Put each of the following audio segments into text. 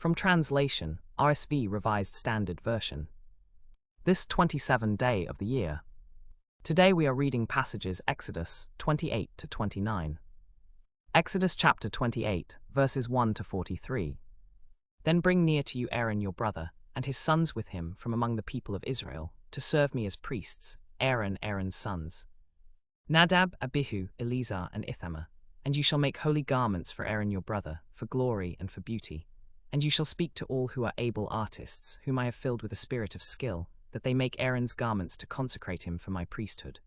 From translation, RSV Revised Standard Version. This 27th day of the year. Today we are reading passages Exodus 28 to 29. Exodus chapter 28, verses 1 to 43. Then bring near to you Aaron your brother, and his sons with him from among the people of Israel, to serve me as priests, Aaron's sons. Nadab, Abihu, Eleazar, and Ithamar. And you shall make holy garments for Aaron your brother, for glory and for beauty. And you shall speak to all who are able artists, whom I have filled with a spirit of skill, that they make Aaron's garments to consecrate him for my priesthood.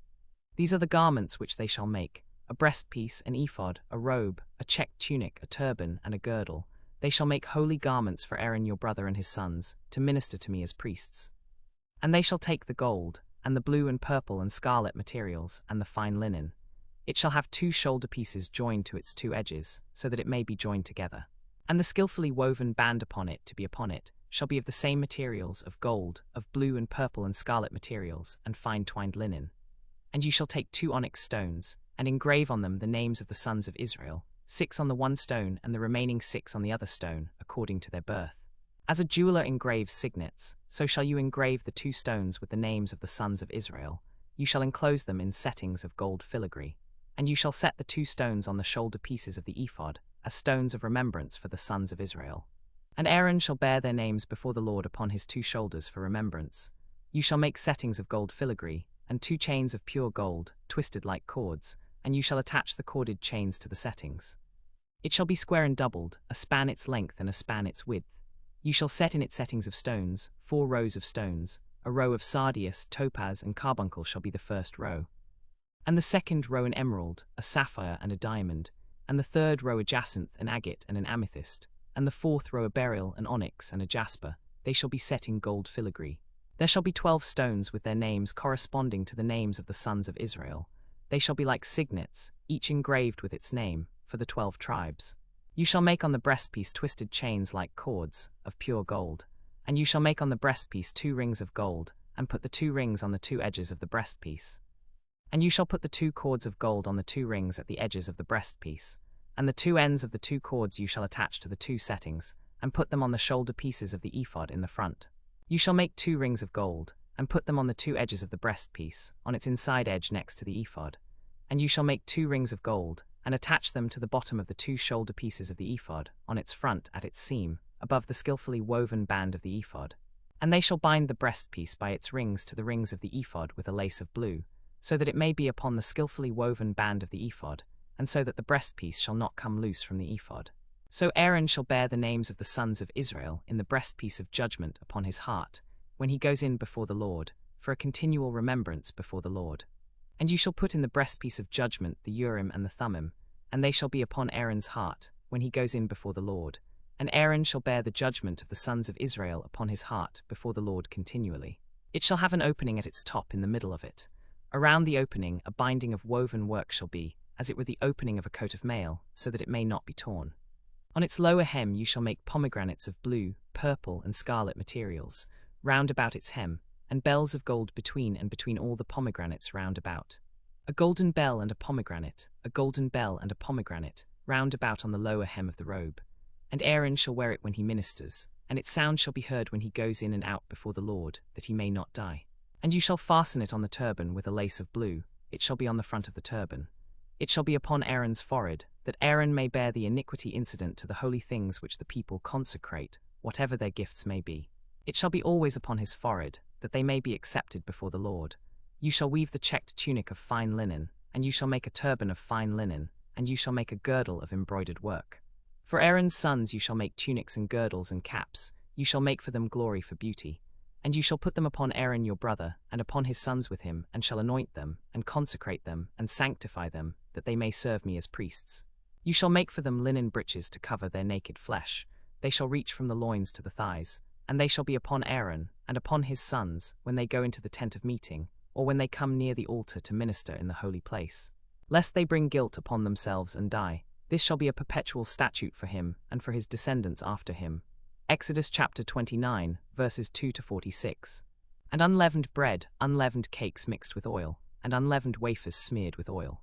These are the garments which they shall make: a breastpiece, an ephod, a robe, a checked tunic, a turban, and a girdle. They shall make holy garments for Aaron your brother and his sons, to minister to me as priests. And they shall take the gold, and the blue and purple and scarlet materials, and the fine linen. It shall have 2 shoulder pieces joined to its 2 edges, so that it may be joined together. And the skillfully woven band upon it, to be upon it, shall be of the same materials, of gold, of blue and purple and scarlet materials, and fine twined linen. And you shall take 2 onyx stones, and engrave on them the names of the sons of Israel, 6 on the one stone and the remaining 6 on the other stone, according to their birth. As a jeweler engraves signets, so shall you engrave the 2 stones with the names of the sons of Israel. You shall enclose them in settings of gold filigree. And you shall set the 2 stones on the shoulder pieces of the ephod, as stones of remembrance for the sons of Israel. And Aaron shall bear their names before the Lord upon his 2 shoulders for remembrance. You shall make settings of gold filigree, and 2 chains of pure gold, twisted like cords, and you shall attach the corded chains to the settings. It shall be square and doubled, a span its length and a span its width. You shall set in it settings of stones, 4 rows of stones. A row of sardius, topaz, and carbuncle shall be the first row. And the second row an emerald, a sapphire, and a diamond. And the third row a jacinth, an agate, and an amethyst. And the 4th row a beryl, an onyx, and a jasper. They shall be set in gold filigree. There shall be 12 stones with their names corresponding to the names of the sons of Israel. They shall be like signets, each engraved with its name, for the 12 tribes. You shall make on the breastpiece twisted chains like cords, of pure gold. And you shall make on the breastpiece 2 rings of gold, and put the 2 rings on the 2 edges of the breastpiece. And you shall put the 2 cords of gold on the 2 rings at the edges of the breastpiece, and the 2 ends of the 2 cords you shall attach to the 2 settings, and put them on the shoulder pieces of the ephod in the front. You shall make 2 rings of gold, and put them on the 2 edges of the breastpiece, on its inside edge next to the ephod. And you shall make 2 rings of gold, and attach them to the bottom of the 2 shoulder pieces of the ephod, on its front at its seam, above the skillfully woven band of the ephod. And they shall bind the breastpiece by its rings to the rings of the ephod with a lace of blue, so that it may be upon the skillfully woven band of the ephod, and so that the breastpiece shall not come loose from the ephod. So Aaron shall bear the names of the sons of Israel in the breastpiece of judgment upon his heart, when he goes in before the Lord, for a continual remembrance before the Lord. And you shall put in the breastpiece of judgment the Urim and the Thummim, and they shall be upon Aaron's heart, when he goes in before the Lord. And Aaron shall bear the judgment of the sons of Israel upon his heart before the Lord continually. It shall have an opening at its top in the middle of it. Around the opening a binding of woven work shall be, as it were the opening of a coat of mail, so that it may not be torn. On its lower hem you shall make pomegranates of blue, purple, and scarlet materials, round about its hem, and bells of gold between and between all the pomegranates round about. A golden bell and a pomegranate, a golden bell and a pomegranate, round about on the lower hem of the robe. And Aaron shall wear it when he ministers, and its sound shall be heard when he goes in and out before the Lord, that he may not die. And you shall fasten it on the turban with a lace of blue. It shall be on the front of the turban. It shall be upon Aaron's forehead, that Aaron may bear the iniquity incident to the holy things which the people consecrate, whatever their gifts may be. It shall be always upon his forehead, that they may be accepted before the Lord. You shall weave the checked tunic of fine linen, and you shall make a turban of fine linen, and you shall make a girdle of embroidered work. For Aaron's sons you shall make tunics and girdles and caps. You shall make for them glory for beauty. And you shall put them upon Aaron your brother, and upon his sons with him, and shall anoint them, and consecrate them, and sanctify them, that they may serve me as priests. You shall make for them linen breeches to cover their naked flesh. They shall reach from the loins to the thighs, and they shall be upon Aaron, and upon his sons, when they go into the tent of meeting, or when they come near the altar to minister in the holy place. Lest they bring guilt upon themselves and die, this shall be a perpetual statute for him, and for his descendants after him. Exodus chapter 29, verses 2 to 46. And unleavened bread, unleavened cakes mixed with oil, and unleavened wafers smeared with oil.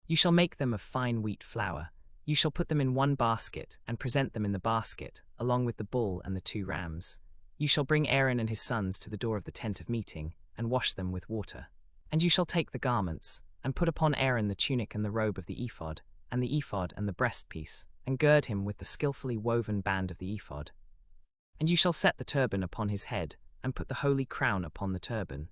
You shall make them of fine wheat flour. You shall put them in one basket, and present them in the basket, along with the bull and the 2 rams. You shall bring Aaron and his sons to the door of the tent of meeting, and wash them with water. And you shall take the garments, and put upon Aaron the tunic and the robe of the ephod, and the ephod and the breastpiece, and gird him with the skillfully woven band of the ephod. And you shall set the turban upon his head, and put the holy crown upon the turban.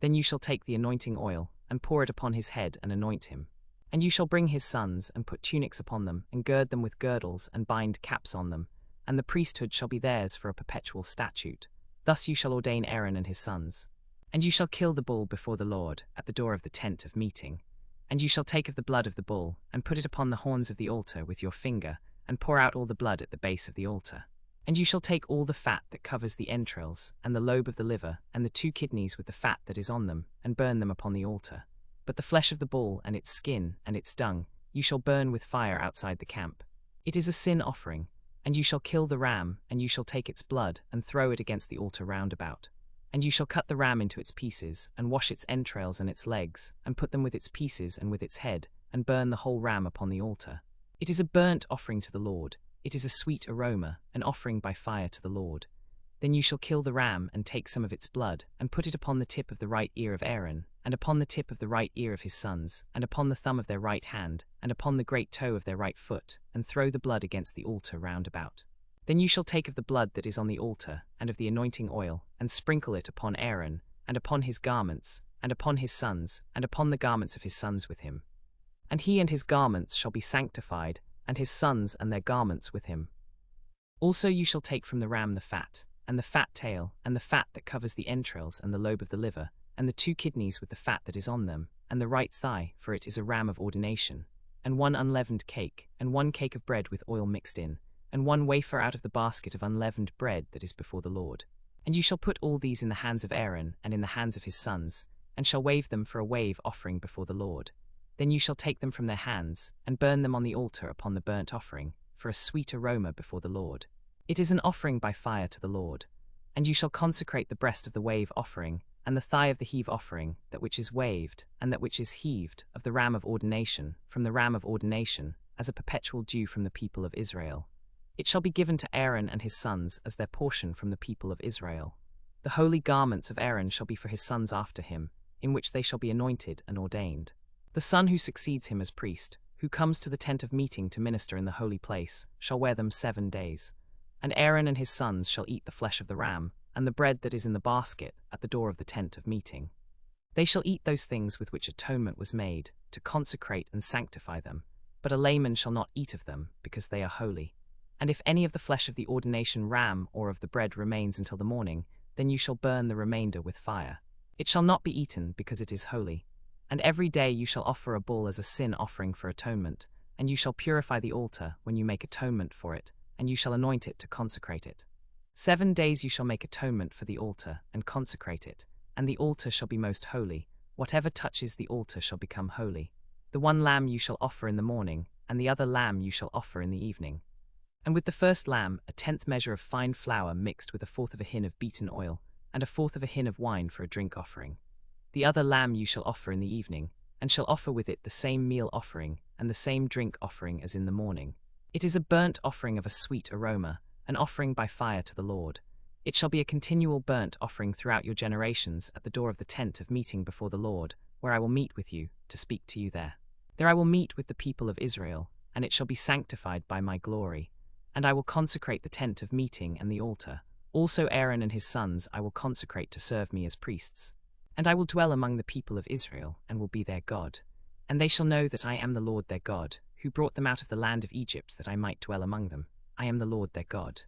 Then you shall take the anointing oil, and pour it upon his head, and anoint him. And you shall bring his sons, and put tunics upon them, and gird them with girdles, and bind caps on them, and the priesthood shall be theirs for a perpetual statute. Thus you shall ordain Aaron and his sons. And you shall kill the bull before the Lord, at the door of the tent of meeting. And you shall take of the blood of the bull, and put it upon the horns of the altar with your finger, and pour out all the blood at the base of the altar. And you shall take all the fat that covers the entrails, and the lobe of the liver, and the 2 kidneys with the fat that is on them, and burn them upon the altar. But the flesh of the bull, and its skin, and its dung, you shall burn with fire outside the camp. It is a sin offering. And you shall kill the ram, and you shall take its blood, and throw it against the altar round about. And you shall cut the ram into its pieces, and wash its entrails and its legs, and put them with its pieces and with its head, and burn the whole ram upon the altar. It is a burnt offering to the Lord. It is a sweet aroma, an offering by fire to the Lord. Then you shall kill the ram, and take some of its blood, and put it upon the tip of the right ear of Aaron, and upon the tip of the right ear of his sons, and upon the thumb of their right hand, and upon the great toe of their right foot, and throw the blood against the altar round about. Then you shall take of the blood that is on the altar, and of the anointing oil, and sprinkle it upon Aaron, and upon his garments, and upon his sons, and upon the garments of his sons with him. And he and his garments shall be sanctified, and his sons and their garments with him. Also you shall take from the ram the fat, and the fat tail, and the fat that covers the entrails and the lobe of the liver, and the 2 kidneys with the fat that is on them, and the right thigh, for it is a ram of ordination, and 1 unleavened cake, and 1 cake of bread with oil mixed in, and 1 wafer out of the basket of unleavened bread that is before the Lord. And you shall put all these in the hands of Aaron, and in the hands of his sons, and shall wave them for a wave offering before the Lord. Then you shall take them from their hands, and burn them on the altar upon the burnt offering, for a sweet aroma before the Lord. It is an offering by fire to the Lord. And you shall consecrate the breast of the wave offering, and the thigh of the heave offering, that which is waved, and that which is heaved, of the ram of ordination, from the ram of ordination, as a perpetual due from the people of Israel. It shall be given to Aaron and his sons as their portion from the people of Israel. The holy garments of Aaron shall be for his sons after him, in which they shall be anointed and ordained. The son who succeeds him as priest, who comes to the tent of meeting to minister in the holy place, shall wear them 7 days. And Aaron and his sons shall eat the flesh of the ram, and the bread that is in the basket, at the door of the tent of meeting. They shall eat those things with which atonement was made, to consecrate and sanctify them, but a layman shall not eat of them, because they are holy. And if any of the flesh of the ordination ram or of the bread remains until the morning, then you shall burn the remainder with fire. It shall not be eaten, because it is holy. And every day you shall offer a bull as a sin offering for atonement, and you shall purify the altar when you make atonement for it, and you shall anoint it to consecrate it. 7 days you shall make atonement for the altar, and consecrate it, and the altar shall be most holy. Whatever touches the altar shall become holy. The 1 lamb you shall offer in the morning, and the other lamb you shall offer in the evening. And with the first lamb, a 10th measure of fine flour mixed with 1/4 of a hin of beaten oil, and 1/4 of a hin of wine for a drink offering. The other lamb you shall offer in the evening, and shall offer with it the same meal offering, and the same drink offering as in the morning. It is a burnt offering of a sweet aroma, an offering by fire to the Lord. It shall be a continual burnt offering throughout your generations at the door of the tent of meeting before the Lord, where I will meet with you, to speak to you there. There I will meet with the people of Israel, and it shall be sanctified by my glory. And I will consecrate the tent of meeting and the altar. Also Aaron and his sons I will consecrate to serve me as priests. And I will dwell among the people of Israel, and will be their God. And they shall know that I am the Lord their God, who brought them out of the land of Egypt that I might dwell among them. I am the Lord their God.